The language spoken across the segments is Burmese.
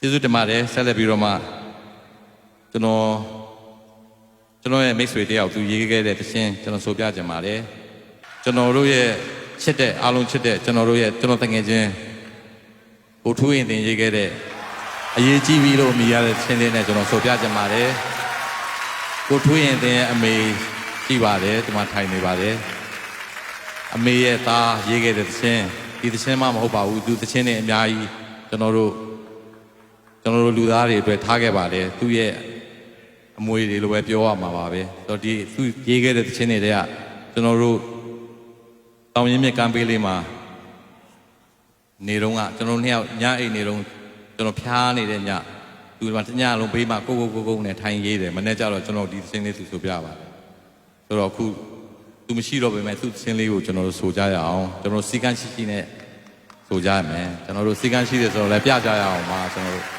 ကျေးဇူးတင်ပါတယ်ဆက်လက်ပြီးတော့မှကျွန်တော်ရဲ့မိတ်ဆွေတယောက်သူရေးခဲ့တဲ့သင်းကျွန်တော်ဆိုပြချင်ပါတယ်ကျွန်တော်တို့ရဲ့ချစ်တဲ့အားလုံးချစ်တဲ့ကျွန်တော်တငယ်ချင်းကိုထူးရင်တင်ရေးခဲ့တဲ့အရေးကြီးပြီးလို့မြည်ရတဲ့ချင်းလေးနဲ့ကျွန်တော်ဆိုပြချင်ပါတယ်ကိုထူးရင်တင်ရဲ့အမေကြည့်ပါတယ်ဒီမှာထိုင်နေပါတယ်အမေရဲ့သားရေးခဲ့တဲ့သင်းဒီသင်းမှမဟုတ်ပါဘူးသူသင်းနဲ့အများကြီးကျွန်တော်တို့လူသားတွေအတွက်ထားခဲ့ပါတယ်သူ့ရဲ့အမွေတွေလိုပဲပြောရမှာပါပဲဆိုတော့ဒီသူရေးခဲ့တဲ့သင်းတွေကကျွန်တော်တို့တောင်ရင်းမြစ်ကမ်းပေးလေးမှာနေတော့ကကျွန်တော်နှစ်ယောက်ညအိတ်နေတော့ကျွန်တော်ဖျားနေတဲ့ညသူကတညလုံးဘေးမှာကိုနဲ့ထိုင်ရေးတယ်မနေ့ကျတော့ကျွန်တော်ဒီသင်းလေးသူဆိုပြပါတယ်ဆိုတော့အခုသူမရှိတော့ပေမဲ့သူ့သင်းလေးကိုကျွန်တော်တို့ဆိုကြရအောင်ကျွန်တော်စီကန်းရှိနဲ့ဆိုကြရမယ်ကျွန်တော်တို့စီကန်းရှိတယ်ဆိုတော့လည်းပြကြရအောင်ပါကျွန်တော်တို့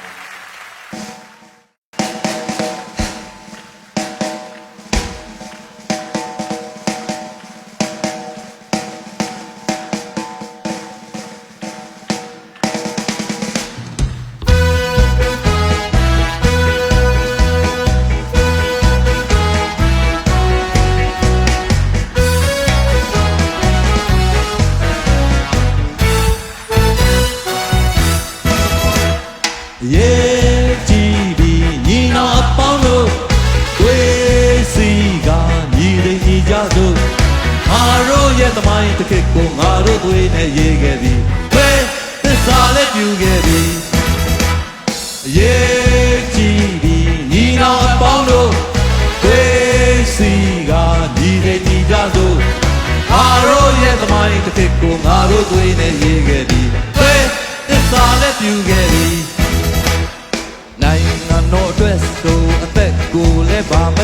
တမိုင်းတစ်ခေတ်ကိုငါတို့သွေးနဲ့ရေးခဲ့သည်ဘယ်သစ္စာလည်းပြုခဲ့သည်ရေးကြည့်သည်ညီနောင်အပေါင်းတို့သွေးစီကညီတွေညီကြစို့ငါတို့ရဲ့တမိုင်းတစ်ခေတ်ကိုငါတို့သွေးနဲ့ရေးခဲ့သည်ဘယ်သစ္စာလည်းပြုခဲ့သည်နိုင်ငံတော်အတွက်ဆိုအသက်ကိုလည်းပါမ